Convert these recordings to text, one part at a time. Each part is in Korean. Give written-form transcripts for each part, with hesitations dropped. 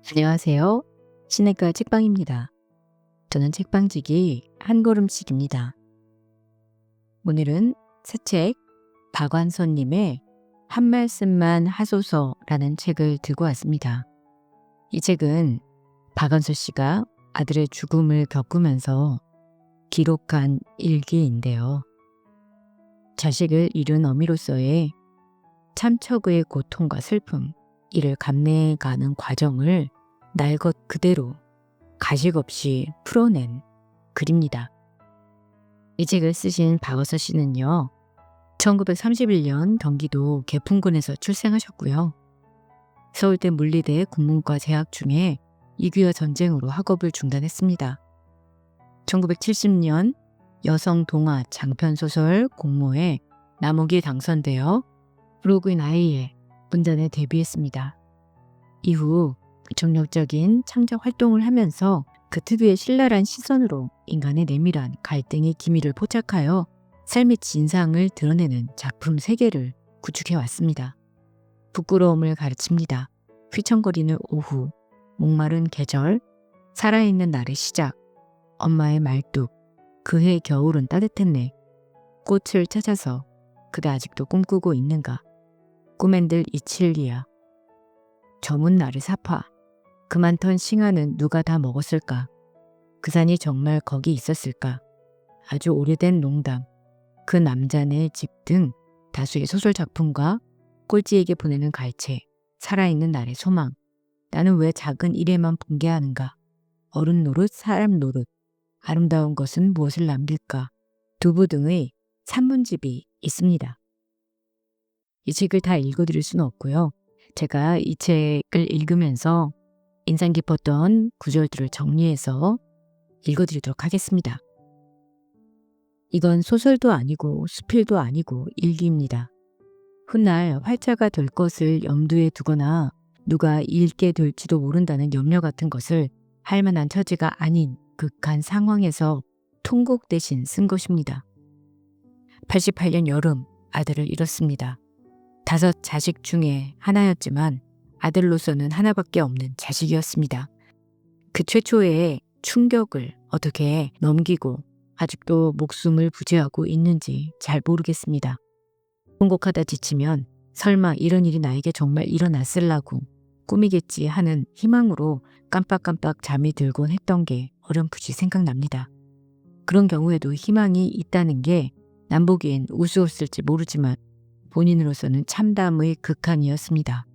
안녕하세요. 시내가 책방입니다. 저는 책방지기 한 걸음씩입니다. 오늘은 새 책 박완서님의 한 말씀만 하소서라는 책을 들고 왔습니다. 이 책은 박완서 씨가 아들의 죽음을 겪으면서 기록한 일기인데요. 자식을 잃은 어미로서의 참척의 고통과 슬픔, 이를 감내해가는 과정을 날 것 그대로 가식 없이 풀어낸 글입니다. 이 책을 쓰신 박완서 씨는요, 1931년 경기도 개풍군에서 출생하셨고요. 서울대 물리대 국문과 재학 중에 이규화 전쟁으로 학업을 중단했습니다. 1970년 여성 동화 장편소설 공모에 남욱이 당선되어 브로그인 아이의 문단에 데뷔했습니다. 이후 정력적인 창작 활동을 하면서 그 특유의 신랄한 시선으로 인간의 내밀한 갈등의 기미를 포착하여 삶의 진상을 드러내는 작품 세계를 구축해 왔습니다. 부끄러움을 가르칩니다. 휘청거리는 오후, 목마른 계절, 살아있는 날의 시작, 엄마의 말뚝, 그해 겨울은 따뜻했네, 꽃을 찾아서 그가 아직도 꿈꾸고 있는가, 꿈엔들 이칠리아, 저문 나를 사파, 그만턴 싱아는 누가 다 먹었을까? 그 산이 정말 거기 있었을까? 아주 오래된 농담, 그 남자네 집 등 다수의 소설 작품과 꼴찌에게 보내는 갈채, 살아있는 날의 소망, 나는 왜 작은 일에만 붕괴하는가? 어른 노릇, 사람 노릇, 아름다운 것은 무엇을 남길까? 두부 등의 산문집이 있습니다. 이 책을 다 읽어드릴 수는 없고요. 제가 이 책을 읽으면서 인상 깊었던 구절들을 정리해서 읽어드리도록 하겠습니다. 이건 소설도 아니고 수필도 아니고 일기입니다. 훗날 활자가 될 것을 염두에 두거나 누가 읽게 될지도 모른다는 염려 같은 것을 할 만한 처지가 아닌 극한 상황에서 통곡 대신 쓴 것입니다. 88년 여름 아들을 잃었습니다. 5 자식 중에 하나였지만 아들로서는 하나밖에 없는 자식이었습니다. 그 최초의 충격을 어떻게 넘기고 아직도 목숨을 부지하고 있는지 잘 모르겠습니다. 통곡하다 지치면 설마 이런 일이 나에게 정말 일어났을라고 꿈이겠지 하는 희망으로 깜빡깜빡 잠이 들곤 했던 게 어렴풋이 생각납니다. 그런 경우에도 희망이 있다는 게 남보기엔 우스웠을지 모르지만 본인으로서는 참담의 극한이었습니다.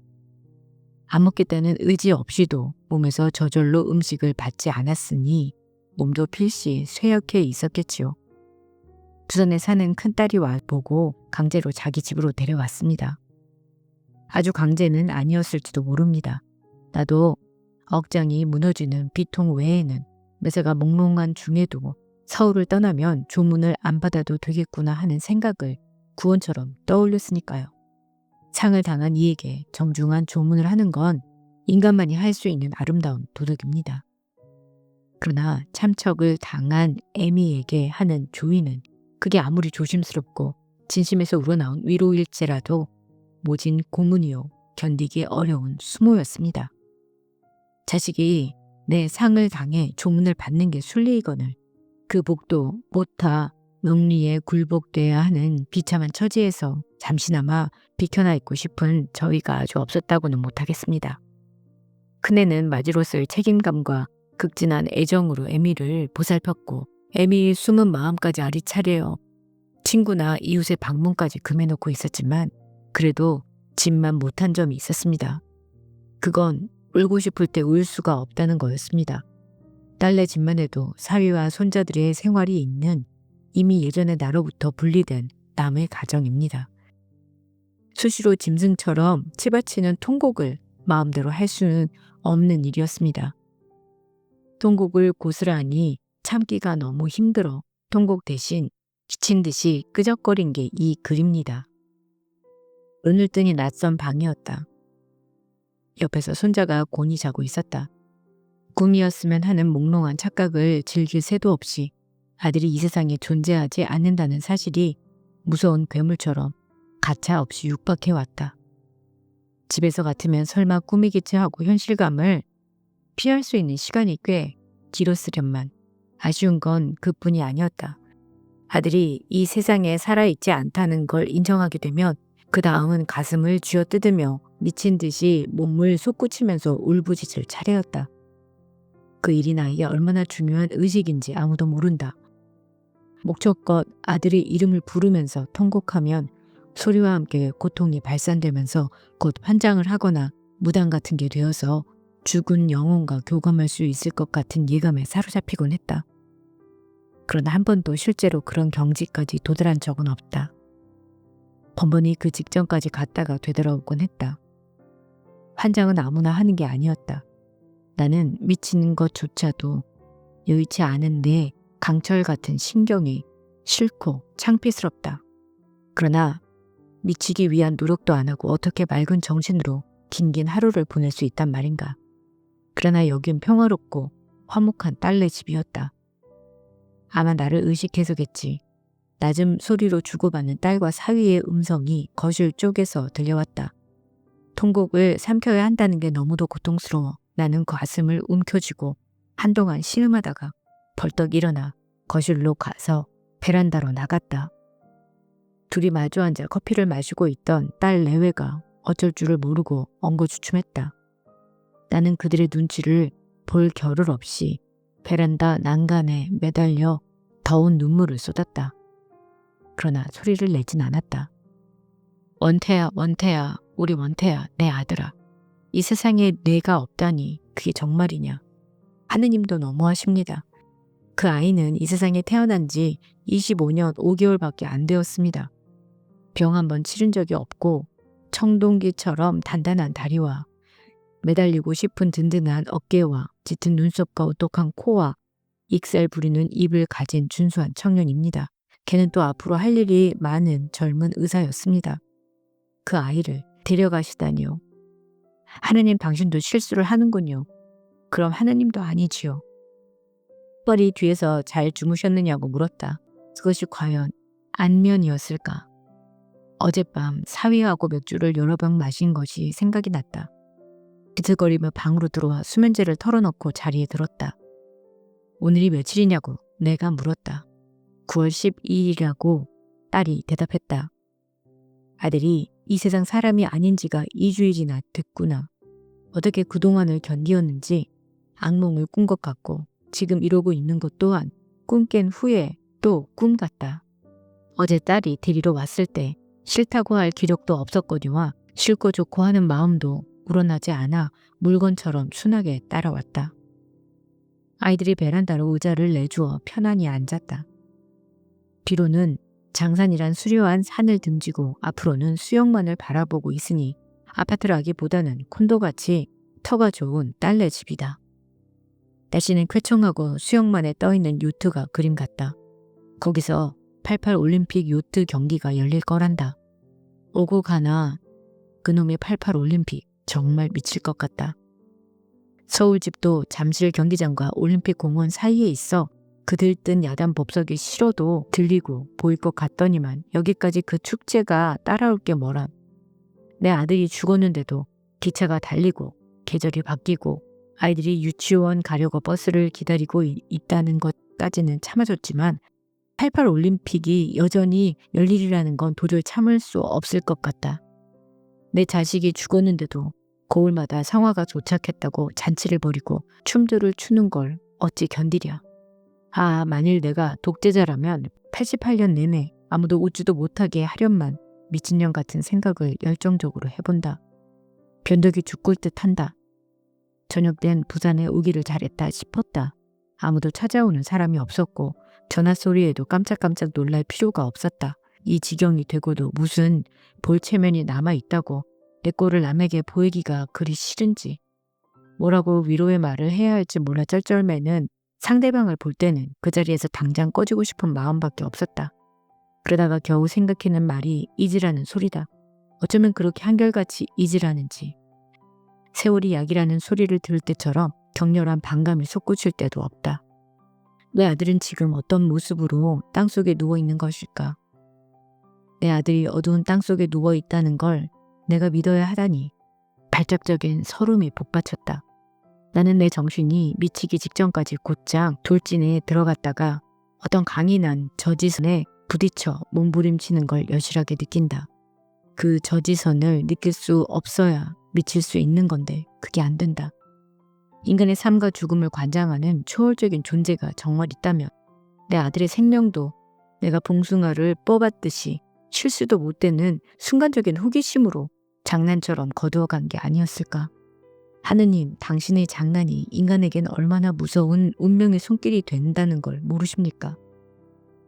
안 먹겠다는 의지 없이도 몸에서 저절로 음식을 받지 않았으니 몸도 필시 쇠약해 있었겠지요. 부산에 사는 큰딸이 와보고 강제로 자기 집으로 데려왔습니다. 아주 강제는 아니었을지도 모릅니다. 나도 억장이 무너지는 비통 외에는 매사가 몽롱한 중에도 서울을 떠나면 조문을 안 받아도 되겠구나 하는 생각을 구원처럼 떠올렸으니까요. 상을 당한 이에게 정중한 조문을 하는 건 인간만이 할 수 있는 아름다운 도덕입니다. 그러나 참척을 당한 애미에게 하는 조의는 그게 아무리 조심스럽고 진심에서 우러나온 위로일지라도 모진 고문이요 견디기 어려운 수모였습니다. 자식이 내 상을 당해 조문을 받는 게 순리이거늘 그 복도 못타 명리에 굴복돼야 하는 비참한 처지에서 잠시나마 비켜나 있고 싶은 저희가 아주 없었다고는 못하겠습니다. 큰애는 마지로서의 책임감과 극진한 애정으로 애미를 보살폈고 애미의 숨은 마음까지 아리차려 친구나 이웃의 방문까지 금해놓고 있었지만 그래도 집만 못한 점이 있었습니다. 그건 울고 싶을 때 울 수가 없다는 거였습니다. 딸네 집만 해도 사위와 손자들의 생활이 있는 이미 예전에 나로부터 분리된 남의 가정입니다. 수시로 짐승처럼 치받치는 통곡을 마음대로 할 수는 없는 일이었습니다. 통곡을 고스란히 참기가 너무 힘들어 통곡 대신 기친 듯이 끄적거린 게 이 글입니다. 눈을 뜨니 낯선 방이었다. 옆에서 손자가 곤히 자고 있었다. 꿈이었으면 하는 몽롱한 착각을 즐길 새도 없이 아들이 이 세상에 존재하지 않는다는 사실이 무서운 괴물처럼 가차없이 육박해왔다. 집에서 같으면 설마 꿈이겠지 하고 현실감을 피할 수 있는 시간이 꽤 길었으련만 아쉬운 건 그뿐이 아니었다. 아들이 이 세상에 살아있지 않다는 걸 인정하게 되면 그 다음은 가슴을 쥐어뜯으며 미친 듯이 몸을 솟구치면서 울부짖을 차례였다. 그 일이 나에게 얼마나 중요한 의식인지 아무도 모른다. 목적껏 아들의 이름을 부르면서 통곡하면 소리와 함께 고통이 발산되면서 곧 환장을 하거나 무당 같은 게 되어서 죽은 영혼과 교감할 수 있을 것 같은 예감에 사로잡히곤 했다. 그러나 한 번도 실제로 그런 경지까지 도달한 적은 없다. 번번이 그 직전까지 갔다가 되돌아오곤 했다. 환장은 아무나 하는 게 아니었다. 나는 미치는 것조차도 여의치 않은 내 강철 같은 신경이 싫고 창피스럽다. 그러나 미치기 위한 노력도 안 하고 어떻게 맑은 정신으로 긴긴 하루를 보낼 수 있단 말인가. 그러나 여긴 평화롭고 화목한 딸네 집이었다. 아마 나를 의식해서겠지. 낮은 소리로 주고받는 딸과 사위의 음성이 거실 쪽에서 들려왔다. 통곡을 삼켜야 한다는 게 너무도 고통스러워 나는 가슴을 움켜쥐고 한동안 신음하다가 벌떡 일어나 거실로 가서 베란다로 나갔다. 둘이 마주 앉아 커피를 마시고 있던 딸 내외가 어쩔 줄을 모르고 엉거주춤했다. 나는 그들의 눈치를 볼 겨를 없이 베란다 난간에 매달려 더운 눈물을 쏟았다. 그러나 소리를 내진 않았다. 원태야, 원태야, 우리 원태야, 내 아들아. 이 세상에 내가 없다니 그게 정말이냐. 하느님도 너무하십니다. 그 아이는 이 세상에 태어난 지 25년 5개월밖에 안 되었습니다. 병 한 번 치른 적이 없고 청동기처럼 단단한 다리와 매달리고 싶은 든든한 어깨와 짙은 눈썹과 오똑한 코와 익살 부리는 입을 가진 준수한 청년입니다. 걔는 또 앞으로 할 일이 많은 젊은 의사였습니다. 그 아이를 데려가시다니요. 하느님 당신도 실수를 하는군요. 그럼 하느님도 아니지요. 뻘이 뒤에서 잘 주무셨느냐고 물었다. 그것이 과연 안면이었을까? 어젯밤 사위하고 맥주를 여러 병 마신 것이 생각이 났다. 비틀거리며 방으로 들어와 수면제를 털어놓고 자리에 들었다. 오늘이 며칠이냐고 내가 물었다. 9월 12일이라고 딸이 대답했다. 아들이 이 세상 사람이 아닌 지가 2주일이나 됐구나. 어떻게 그동안을 견디었는지 악몽을 꾼 것 같고 지금 이러고 있는 것 또한 꿈 깬 후에 또 꿈 같다. 어제 딸이 데리러 왔을 때 싫다고 할 기력도 없었거니와 싫고 좋고 하는 마음도 우러나지 않아 물건처럼 순하게 따라왔다. 아이들이 베란다로 의자를 내주어 편안히 앉았다. 뒤로는 장산이란 수려한 산을 등지고 앞으로는 수영만을 바라보고 있으니 아파트라기보다는 콘도같이 터가 좋은 딸네 집이다. 날씨는 쾌청하고 수영만에 떠있는 요트가 그림 같다. 거기서 88 올림픽 요트 경기가 열릴 거란다. 오고 가나 그놈의 88 올림픽 정말 미칠 것 같다. 서울집도 잠실 경기장과 올림픽 공원 사이에 있어 그 들뜬 야단 법석이 싫어도 들리고 보일 것 같더니만 여기까지 그 축제가 따라올 게 뭐람. 내 아들이 죽었는데도 기차가 달리고 계절이 바뀌고 아이들이 유치원 가려고 버스를 기다리고 있다는 것까지는 참아줬지만 88 올림픽이 여전히 열일이라는 건 도저히 참을 수 없을 것 같다. 내 자식이 죽었는데도 거울마다 성화가 도착했다고 잔치를 벌이고 춤들을 추는 걸 어찌 견디랴. 아, 만일 내가 독재자라면 88년 내내 아무도 웃지도 못하게 하련만 미친년 같은 생각을 열정적으로 해본다. 변덕이 죽을 듯 한다. 저녁 땐 부산에 오기를 잘했다 싶었다. 아무도 찾아오는 사람이 없었고 전화 소리에도 깜짝깜짝 놀랄 필요가 없었다. 이 지경이 되고도 무슨 볼 체면이 남아있다고 내 꼴을 남에게 보이기가 그리 싫은지. 뭐라고 위로의 말을 해야 할지 몰라 쩔쩔매는 상대방을 볼 때는 그 자리에서 당장 꺼지고 싶은 마음밖에 없었다. 그러다가 겨우 생각해낸 말이 잊으라는 소리다. 어쩌면 그렇게 한결같이 잊으라는지. 세월이 약이라는 소리를 들을 때처럼 격렬한 반감이 솟구칠 때도 없다. 내 아들은 지금 어떤 모습으로 땅속에 누워있는 것일까? 내 아들이 어두운 땅속에 누워있다는 걸 내가 믿어야 하다니 발작적인 설움이 복받쳤다. 나는 내 정신이 미치기 직전까지 곧장 돌진에 들어갔다가 어떤 강인한 저지선에 부딪혀 몸부림치는 걸 여실하게 느낀다. 그 저지선을 느낄 수 없어야 미칠 수 있는 건데 그게 안 된다. 인간의 삶과 죽음을 관장하는 초월적인 존재가 정말 있다면 내 아들의 생명도 내가 봉숭아를 뽑았듯이 실수도 못 되는 순간적인 호기심으로 장난처럼 거두어간 게 아니었을까? 하느님, 당신의 장난이 인간에겐 얼마나 무서운 운명의 손길이 된다는 걸 모르십니까?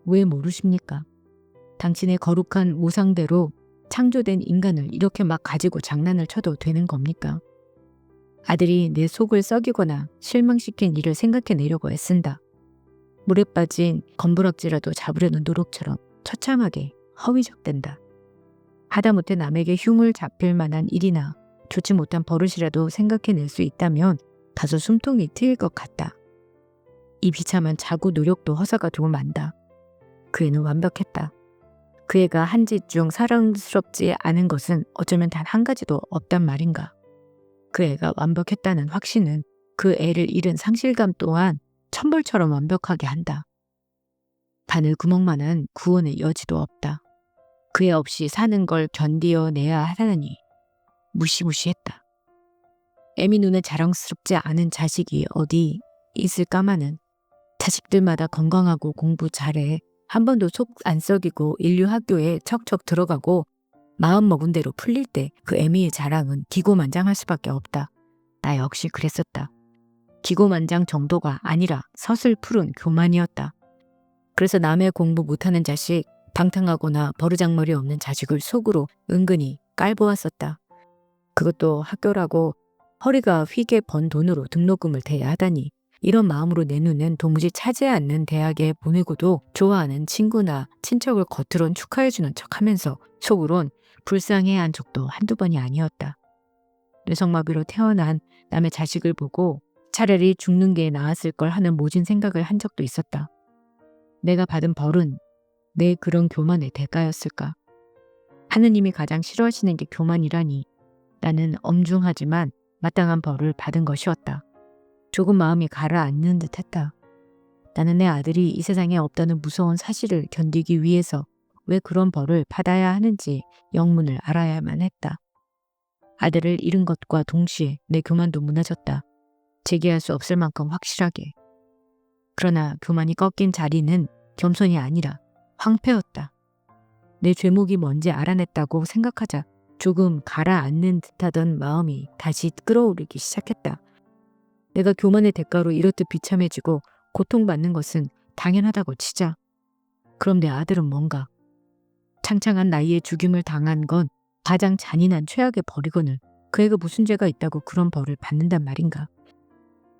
왜 모르십니까? 당신의 거룩한 모상대로 창조된 인간을 이렇게 막 가지고 장난을 쳐도 되는 겁니까? 아들이 내 속을 썩이거나 실망시킨 일을 생각해내려고 애쓴다. 물에 빠진 검부락지라도 잡으려는 노력처럼 처참하게 허위적된다. 하다못해 남에게 흉을 잡힐 만한 일이나 좋지 못한 버릇이라도 생각해낼 수 있다면 다소 숨통이 트일 것 같다. 이 비참한 자구 노력도 허사가 좀 만다. 그 애는 완벽했다. 그 애가 한 짓 중 사랑스럽지 않은 것은 어쩌면 단 한 가지도 없단 말인가. 그 애가 완벽했다는 확신은 그 애를 잃은 상실감 또한 천벌처럼 완벽하게 한다. 바늘 구멍만한 구원의 여지도 없다. 그 애 없이 사는 걸 견디어내야 하다니 무시무시했다. 애미 눈에 자랑스럽지 않은 자식이 어디 있을까마는 자식들마다 건강하고 공부 잘해 한 번도 속 안 썩이고 인류 학교에 척척 들어가고 마음 먹은 대로 풀릴 때 그 애미의 자랑은 기고만장할 수밖에 없다. 나 역시 그랬었다. 기고만장 정도가 아니라 서슬푸른 교만이었다. 그래서 남의 공부 못하는 자식, 방탕하거나 버르장머리 없는 자식을 속으로 은근히 깔보았었다. 그것도 학교라고 허리가 휘게 번 돈으로 등록금을 대야 하다니 이런 마음으로 내 눈엔 도무지 차지 않는 대학에 보내고도 좋아하는 친구나 친척을 겉으론 축하해주는 척하면서 속으론 불쌍해한 적도 한두 번이 아니었다. 뇌성마비로 태어난 남의 자식을 보고 차라리 죽는 게 나았을 걸 하는 모진 생각을 한 적도 있었다. 내가 받은 벌은 내 그런 교만의 대가였을까? 하느님이 가장 싫어하시는 게 교만이라니 나는 엄중하지만 마땅한 벌을 받은 것이었다. 조금 마음이 가라앉는 듯했다. 나는 내 아들이 이 세상에 없다는 무서운 사실을 견디기 위해서 왜 그런 벌을 받아야 하는지 영문을 알아야만 했다. 아들을 잃은 것과 동시에 내 교만도 무너졌다. 재기할 수 없을 만큼 확실하게. 그러나 교만이 꺾인 자리는 겸손이 아니라 황폐였다. 내 죄목이 뭔지 알아냈다고 생각하자 조금 가라앉는 듯하던 마음이 다시 끌어오르기 시작했다. 내가 교만의 대가로 이렇듯 비참해지고 고통받는 것은 당연하다고 치자. 그럼 내 아들은 뭔가? 창창한 나이에 죽임을 당한 건 가장 잔인한 최악의 벌이거늘 그 애가 무슨 죄가 있다고 그런 벌을 받는단 말인가?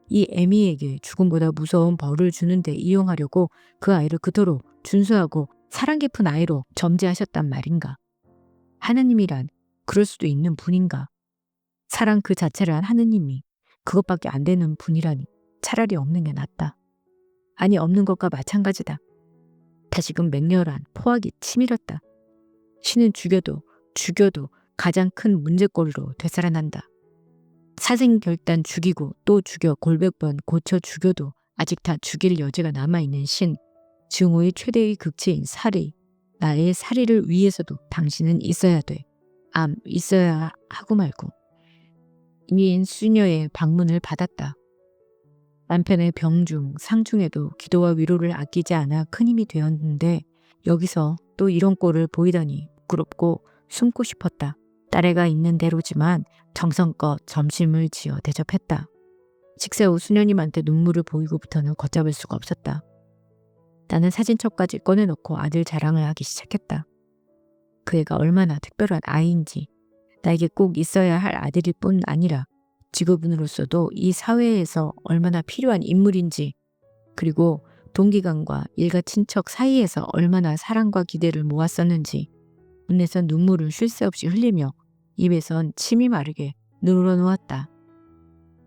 이 애미에게 죽음보다 무서운 벌을 주는데 이용하려고 그 아이를 그토록 준수하고 사랑 깊은 아이로 점지하셨단 말인가? 하느님이란 그럴 수도 있는 분인가? 사랑 그 자체를 한 하느님이 그것밖에 안 되는 분이라니 차라리 없는 게 낫다. 아니 없는 것과 마찬가지다. 다시금 맹렬한 포악이 치밀었다. 신은 죽여도 가장 큰 문제거리로 되살아난다. 사생결단 죽이고 또 죽여 골백 번 고쳐 죽여도 아직 다 죽일 여지가 남아있는 신, 증오의 최대의 극치인 사리, 나의 사리를 위해서도 당신은 있어야 돼. 있어야 하고 말고. 이미인 수녀의 방문을 받았다. 남편의 병중, 상중에도 기도와 위로를 아끼지 않아 큰 힘이 되었는데 여기서 또 이런 꼴을 보이다니 부끄럽고 숨고 싶었다. 딸애가 있는 대로지만 정성껏 점심을 지어 대접했다. 식사 후 수녀님한테 눈물을 보이고부터는 걷잡을 수가 없었다. 나는 사진첩까지 꺼내놓고 아들 자랑을 하기 시작했다. 그 애가 얼마나 특별한 아이인지, 나에게 꼭 있어야 할 아들일 뿐 아니라 직업인으로서도 이 사회에서 얼마나 필요한 인물인지, 그리고 동기간과 일가 친척 사이에서 얼마나 사랑과 기대를 모았었는지 눈에서 눈물을 쉴 새 없이 흘리며 입에선 침이 마르게 늘어놓았다.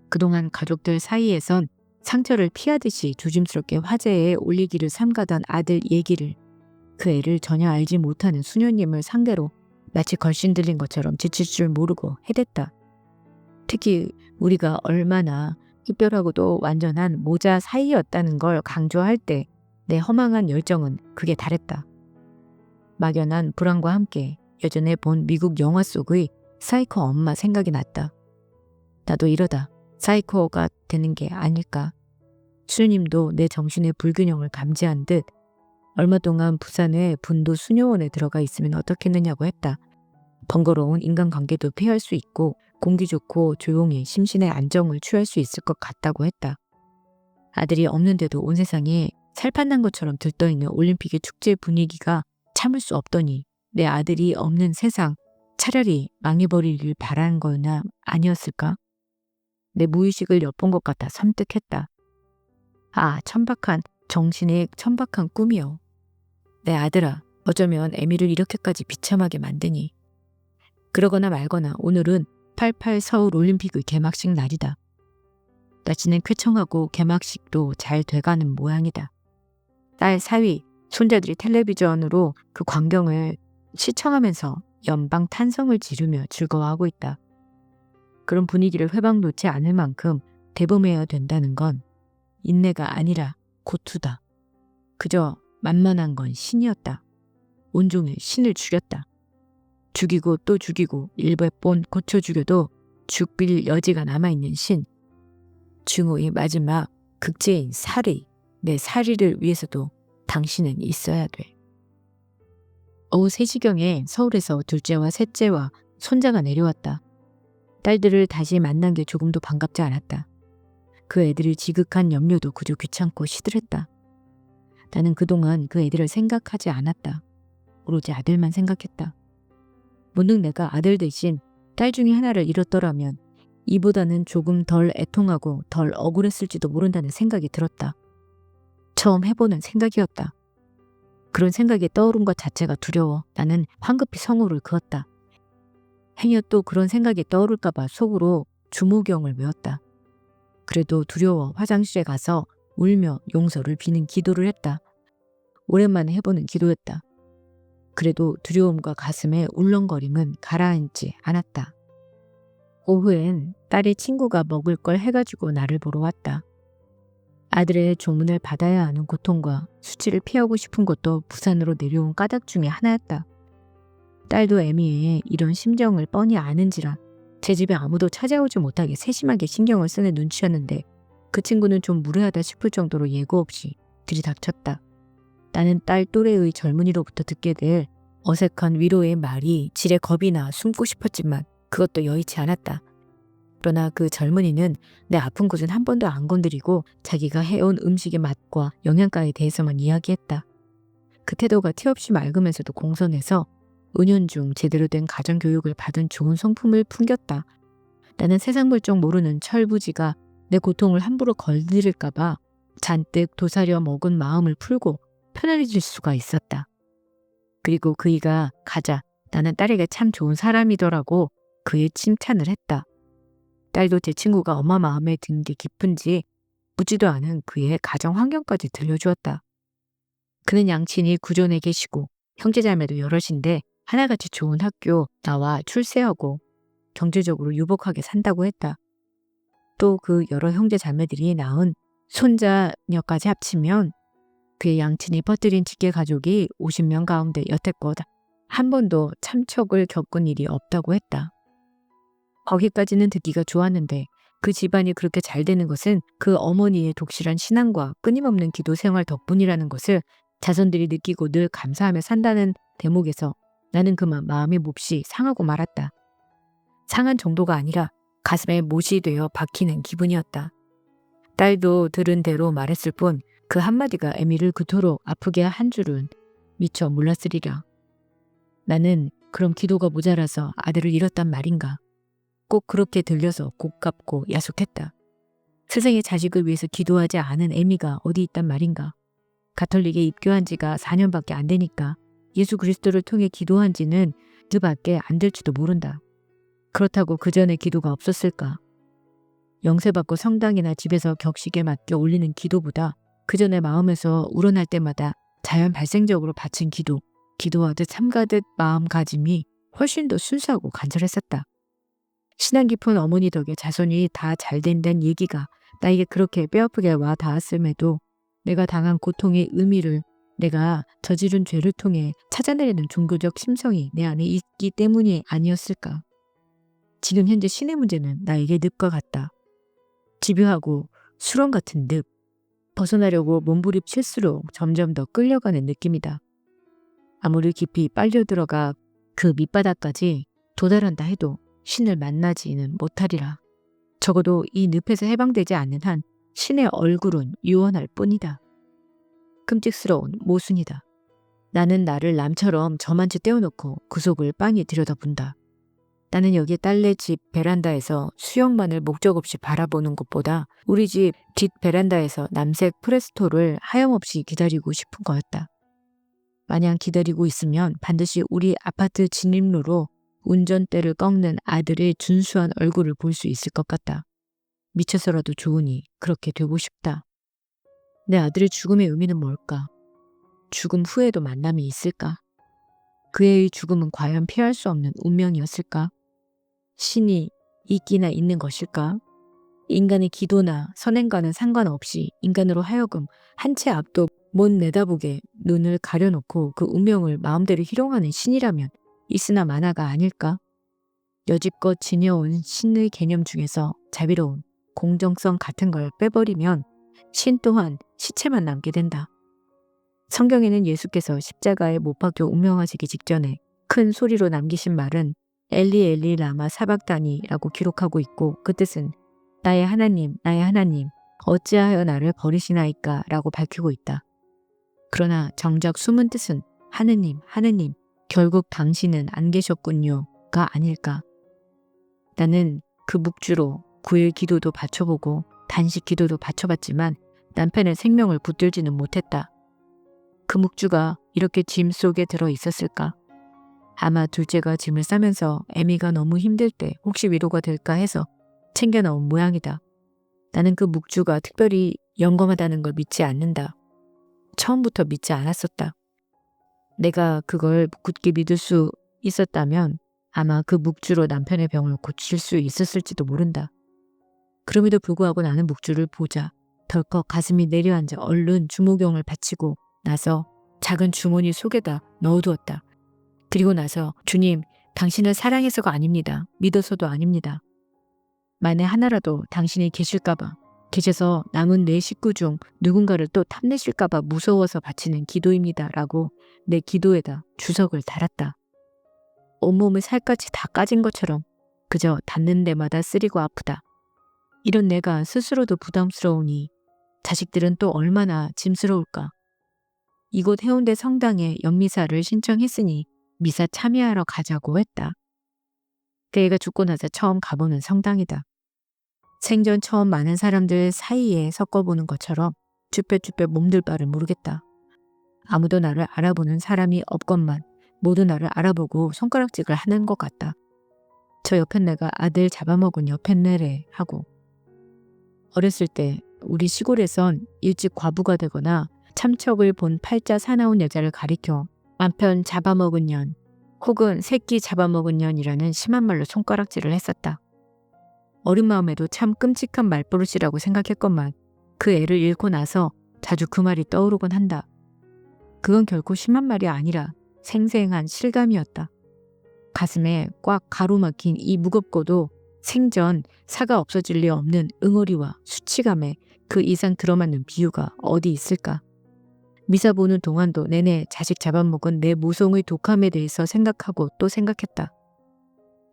그동안 가족들 사이에선 상처를 피하듯이 조심스럽게 화제에 올리기를 삼가던 아들 얘기를 그 애를 전혀 알지 못하는 수녀님을 상대로 마치 걸신 들린 것처럼 지칠 줄 모르고 해댔다. 특히 우리가 얼마나 특별하고도 완전한 모자 사이였다는 걸 강조할 때 내 허망한 열정은 극에 달했다. 막연한 불안과 함께 예전에 본 미국 영화 속의 사이코 엄마 생각이 났다. 나도 이러다 사이코가 되는 게 아닐까. 수녀님도 내 정신의 불균형을 감지한 듯 얼마 동안 부산의 분도 수녀원에 들어가 있으면 어떻겠느냐고 했다. 번거로운 인간관계도 피할 수 있고 공기 좋고 조용히 심신의 안정을 취할 수 있을 것 같다고 했다. 아들이 없는데도 온 세상에 살판난 것처럼 들떠있는 올림픽의 축제 분위기가 참을 수 없더니 내 아들이 없는 세상 차라리 망해버리길 바란 거나 아니었을까? 내 무의식을 엿본 것 같아 섬뜩했다. 아, 천박한 정신의 천박한 꿈이여. 내 아들아, 어쩌면 에미를 이렇게까지 비참하게 만드니. 그러거나 말거나 오늘은 88 서울 올림픽의 개막식 날이다. 날씨는 쾌청하고 개막식도 잘 돼가는 모양이다. 딸 사위, 손자들이 텔레비전으로 그 광경을 시청하면서 연방 탄성을 지르며 즐거워하고 있다. 그런 분위기를 회방 놓지 않을 만큼 대범해야 된다는 건 인내가 아니라 고투다. 그저 만만한 건 신이었다. 온종일 신을 죽였다. 죽이고 또 죽이고 일백 번 고쳐 죽여도 죽빌 여지가 남아있는 신. 증오의 마지막 극제인 살의, 내 살이를 위해서도 당신은 있어야 돼. 오후 3시경에 서울에서 둘째와 셋째와 손자가 내려왔다. 딸들을 다시 만난 게 조금도 반갑지 않았다. 그 애들을 지극한 염려도 그저 귀찮고 시들했다. 나는 그동안 그 애들을 생각하지 않았다. 오로지 아들만 생각했다. 문득 내가 아들 대신 딸 중에 하나를 잃었더라면 이보다는 조금 덜 애통하고 덜 억울했을지도 모른다는 생각이 들었다. 처음 해보는 생각이었다. 그런 생각이 떠오른 것 자체가 두려워 나는 황급히 성호를 그었다. 행여 또 그런 생각이 떠오를까봐 속으로 주무경을 외웠다. 그래도 두려워 화장실에 가서 울며 용서를 비는 기도를 했다. 오랜만에 해보는 기도였다. 그래도 두려움과 가슴의 울렁거림은 가라앉지 않았다. 오후엔 딸의 친구가 먹을 걸 해가지고 나를 보러 왔다. 아들의 조문을 받아야 하는 고통과 수치를 피하고 싶은 것도 부산으로 내려온 까닭 중에 하나였다. 딸도 애미의 이런 심정을 뻔히 아는지라 제 집에 아무도 찾아오지 못하게 세심하게 신경을 쓰는 눈치였는데 그 친구는 좀 무례하다 싶을 정도로 예고 없이 들이닥쳤다. 나는 딸 또래의 젊은이로부터 듣게 될 어색한 위로의 말이 지레 겁이 나 숨고 싶었지만 그것도 여의치 않았다. 그러나 그 젊은이는 내 아픈 곳은 한 번도 안 건드리고 자기가 해온 음식의 맛과 영양가에 대해서만 이야기했다. 그 태도가 티없이 맑으면서도 공손해서 은연중 제대로 된 가정교육을 받은 좋은 성품을 풍겼다. 나는 세상 물정 모르는 철부지가 내 고통을 함부로 건드릴까봐 잔뜩 도사려 먹은 마음을 풀고 편안해질 수가 있었다. 그리고 그이가 가자, 나는 딸에게 참 좋은 사람이더라고 그의 칭찬을 했다. 딸도 제 친구가 엄마 마음에 든 게 깊은지 묻지도 않은 그의 가정 환경까지 들려주었다. 그는 양친이 구전에 계시고 형제자매도 여럿인데 하나같이 좋은 학교 나와 출세하고 경제적으로 유복하게 산다고 했다. 또 그 여러 형제자매들이 낳은 손자녀까지 합치면 그의 양친이 퍼뜨린 직계 가족이 50명 가운데 여태껏 한 번도 참척을 겪은 일이 없다고 했다. 거기까지는 듣기가 좋았는데 그 집안이 그렇게 잘 되는 것은 그 어머니의 독실한 신앙과 끊임없는 기도 생활 덕분이라는 것을 자손들이 느끼고 늘 감사하며 산다는 대목에서 나는 그만 마음이 몹시 상하고 말았다. 상한 정도가 아니라 가슴에 못이 되어 박히는 기분이었다. 딸도 들은 대로 말했을 뿐 그 한마디가 애미를 그토록 아프게 한 줄은 미처 몰랐으리라. 나는 그럼 기도가 모자라서 아들을 잃었단 말인가. 꼭 그렇게 들려서 고깝고 야속했다. 스승의 자식을 위해서 기도하지 않은 애미가 어디 있단 말인가. 가톨릭에 입교한 지가 4년밖에 안 되니까 예수 그리스도를 통해 기도한 지는 그밖에 안 될지도 모른다. 그렇다고 그 전에 기도가 없었을까. 영세받고 성당이나 집에서 격식에 맞게 올리는 기도보다 그 전에 마음에서 우러날 때마다 자연 발생적으로 바친 기도, 기도하듯 삼가듯 마음가짐이 훨씬 더 순수하고 간절했었다. 신앙 깊은 어머니 덕에 자손이 다 잘된다는 얘기가 나에게 그렇게 뼈아프게 와 닿았음에도 내가 당한 고통의 의미를 내가 저지른 죄를 통해 찾아내려는 종교적 심성이 내 안에 있기 때문이 아니었을까. 지금 현재 신의 문제는 나에게 늪과 같다. 집요하고 수렁 같은 늪. 벗어나려고 몸부림칠수록 점점 더 끌려가는 느낌이다. 아무리 깊이 빨려 들어가 그 밑바닥까지 도달한다 해도 신을 만나지는 못하리라. 적어도 이 늪에서 해방되지 않는 한 신의 얼굴은 유언할 뿐이다. 끔찍스러운 모순이다. 나는 나를 남처럼 저만치 떼어놓고 그 속을 빤히 들여다본다. 나는 여기 딸네 집 베란다에서 수영만을 목적 없이 바라보는 것보다 우리 집 뒷 베란다에서 남색 프레스토를 하염없이 기다리고 싶은 거였다. 마냥 기다리고 있으면 반드시 우리 아파트 진입로로 운전대를 꺾는 아들의 준수한 얼굴을 볼 수 있을 것 같다. 미쳐서라도 좋으니 그렇게 되고 싶다. 내 아들의 죽음의 의미는 뭘까? 죽음 후에도 만남이 있을까? 그의 죽음은 과연 피할 수 없는 운명이었을까? 신이 있기나 있는 것일까? 인간의 기도나 선행과는 상관없이 인간으로 하여금 한 채 앞도 못 내다보게 눈을 가려놓고 그 운명을 마음대로 희롱하는 신이라면 있으나 마나가 아닐까? 여지껏 지녀온 신의 개념 중에서 자비로운 공정성 같은 걸 빼버리면 신 또한 시체만 남게 된다. 성경에는 예수께서 십자가에 못 박혀 운명하시기 직전에 큰 소리로 남기신 말은 엘리 엘리 라마 사박다니라고 기록하고 있고 그 뜻은 나의 하나님 어찌하여 나를 버리시나이까 라고 밝히고 있다. 그러나 정작 숨은 뜻은 하느님 결국 당신은 안 계셨군요가 아닐까. 나는 그 묵주로 9일 기도도 바쳐보고 단식 기도도 바쳐봤지만 남편의 생명을 붙들지는 못했다. 그 묵주가 이렇게 짐 속에 들어 있었을까? 아마 둘째가 짐을 싸면서 애미가 너무 힘들 때 혹시 위로가 될까 해서 챙겨 넣은 모양이다. 나는 그 묵주가 특별히 영검하다는 걸 믿지 않는다. 처음부터 믿지 않았었다. 내가 그걸 굳게 믿을 수 있었다면 아마 그 묵주로 남편의 병을 고칠 수 있었을지도 모른다. 그럼에도 불구하고 나는 묵주를 보자 덜컥 가슴이 내려앉아 얼른 주모경을 바치고 나서 작은 주머니 속에다 넣어두었다. 그리고 나서 주님, 당신을 사랑해서가 아닙니다. 믿어서도 아닙니다. 만에 하나라도 당신이 계실까봐, 계셔서 남은 내 식구 중 누군가를 또 탐내실까봐 무서워서 바치는 기도입니다. 라고 내 기도에다 주석을 달았다. 온몸의 살갗이 다 까진 것처럼 그저 닿는 데마다 쓰리고 아프다. 이런 내가 스스로도 부담스러우니 자식들은 또 얼마나 짐스러울까. 이곳 해운대 성당에 연미사를 신청했으니 미사 참여하러 가자고 했다. 그애가 죽고 나서 처음 가보는 성당이다. 생전 처음 많은 사람들 사이에 섞어보는 것처럼 쭈뼛쭈뼛 몸둘 바를 모르겠다. 아무도 나를 알아보는 사람이 없건만 모두 나를 알아보고 손가락질을 하는 것 같다. 저 옆에내가 아들 잡아먹은 옆에내래 하고. 어렸을 때 우리 시골에선 일찍 과부가 되거나 참척을 본 팔자 사나운 여자를 가리켜 남편 잡아먹은 년 혹은 새끼 잡아먹은 년이라는 심한 말로 손가락질을 했었다. 어린 마음에도 참 끔찍한 말버릇이라고 생각했건만 그 애를 잃고 나서 자주 그 말이 떠오르곤 한다. 그건 결코 심한 말이 아니라 생생한 실감이었다. 가슴에 꽉 가로막힌 이 무겁고도 생전 사가 없어질 리 없는 응어리와 수치감에 그 이상 들어맞는 비유가 어디 있을까. 미사 보는 동안도 내내 자식 잡아먹은 내 모성의 독함에 대해서 생각하고 또 생각했다.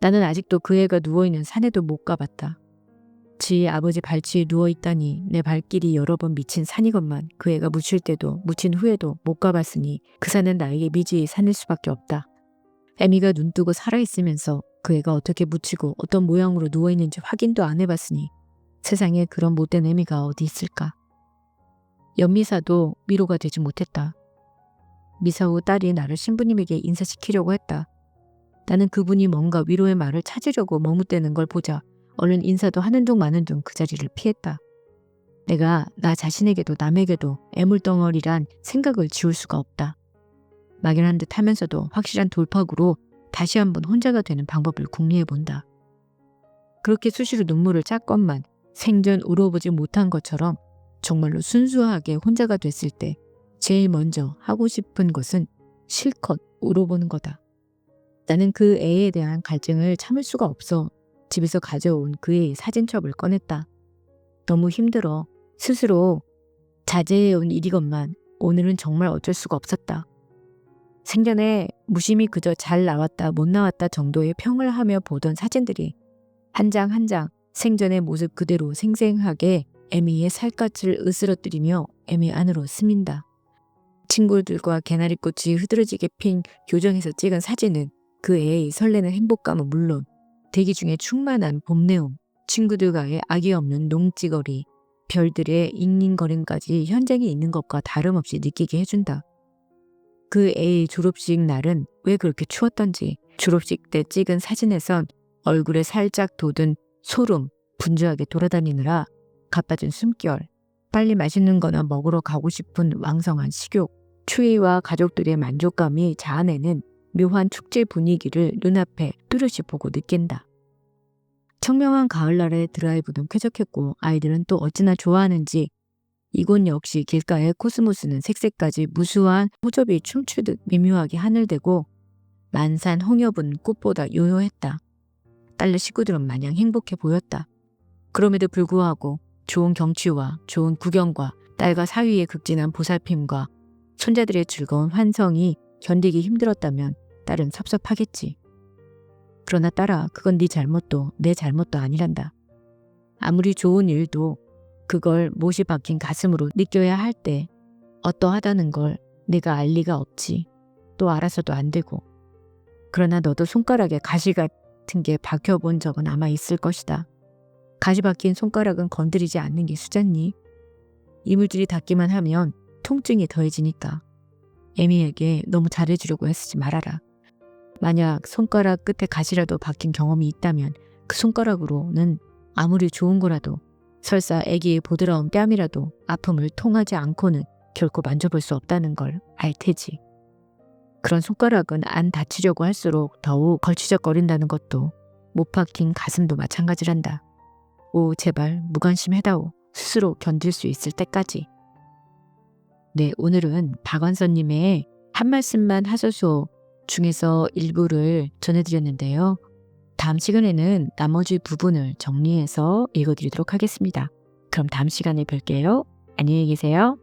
나는 아직도 그 애가 누워있는 산에도 못 가봤다. 지 아버지 발치에 누워있다니 내 발길이 여러 번 미친 산이건만 그 애가 묻힐 때도 묻힌 후에도 못 가봤으니 그 산은 나에게 미지의 산일 수밖에 없다. 애미가 눈뜨고 살아있으면서 그 애가 어떻게 묻히고 어떤 모양으로 누워있는지 확인도 안 해봤으니 세상에 그런 못된 애미가 어디 있을까. 연미사도 위로가 되지 못했다. 미사 후 딸이 나를 신부님에게 인사시키려고 했다. 나는 그분이 뭔가 위로의 말을 찾으려고 머뭇대는 걸 보자 얼른 인사도 하는 둥 마는 둥 그 자리를 피했다. 내가 나 자신에게도 남에게도 애물덩어리란 생각을 지울 수가 없다. 막연한 듯 하면서도 확실한 돌파구로 다시 한번 혼자가 되는 방법을 궁리해본다. 그렇게 수시로 눈물을 짰건만 생전 울어보지 못한 것처럼 정말로 순수하게 혼자가 됐을 때 제일 먼저 하고 싶은 것은 실컷 울어보는 거다. 나는 그 애에 대한 갈증을 참을 수가 없어 집에서 가져온 그 애의 사진첩을 꺼냈다. 너무 힘들어 스스로 자제해온 일이건만 오늘은 정말 어쩔 수가 없었다. 생전에 무심히 그저 잘 나왔다 못 나왔다 정도의 평을 하며 보던 사진들이 한 장 한 장 생전의 모습 그대로 생생하게 에미의 살갗을 으스러뜨리며 에미 안으로 스민다. 친구들과 개나리꽃이 흐드러지게 핀 교정에서 찍은 사진은 그 애의 설레는 행복감은 물론 대기 중에 충만한 봄내음, 친구들과의 악이 없는 농찌거리, 별들의 잉잉거림까지 현장에 있는 것과 다름없이 느끼게 해준다. 그 애의 졸업식 날은 왜 그렇게 추웠던지 졸업식 때 찍은 사진에선 얼굴에 살짝 돋은 소름, 분주하게 돌아다니느라 가빠진 숨결, 빨리 맛있는 거나 먹으러 가고 싶은 왕성한 식욕, 추위와 가족들의 만족감이 자아내는 묘한 축제 분위기를 눈앞에 뚜렷이 보고 느낀다. 청명한 가을날의 드라이브는 쾌적했고 아이들은 또 어찌나 좋아하는지 이곳 역시 길가의 코스모스는 색색까지 무수한 호접이 춤추듯 미묘하게 하늘대고 만산 홍엽은 꽃보다 요요했다. 딸네 식구들은 마냥 행복해 보였다. 그럼에도 불구하고 좋은 경치와 좋은 구경과 딸과 사위의 극진한 보살핌과 손자들의 즐거운 환성이 견디기 힘들었다면 딸은 섭섭하겠지. 그러나 딸아, 그건 네 잘못도 내 잘못도 아니란다. 아무리 좋은 일도 그걸 못이 박힌 가슴으로 느껴야 할 때 어떠하다는 걸 내가 알 리가 없지. 또 알아서도 안 되고. 그러나 너도 손가락에 가시 같은 게 박혀본 적은 아마 있을 것이다. 가시 박힌 손가락은 건드리지 않는 게 수잖니. 이물질이 닿기만 하면 통증이 더해지니까. 에미에게 너무 잘해주려고 애쓰지 말아라. 만약 손가락 끝에 가시라도 박힌 경험이 있다면 그 손가락으로는 아무리 좋은 거라도 설사 애기의 보드라운 뺨이라도 아픔을 통하지 않고는 결코 만져볼 수 없다는 걸 알 테지. 그런 손가락은 안 다치려고 할수록 더욱 걸치적거린다는 것도 못 박힌 가슴도 마찬가지란다. 오 제발 무관심해다오. 스스로 견딜 수 있을 때까지. 네, 오늘은 박완서님의 한 말씀만 하소서 중에서 일부를 전해드렸는데요. 다음 시간에는 나머지 부분을 정리해서 읽어드리도록 하겠습니다. 그럼 다음 시간에 뵐게요. 안녕히 계세요.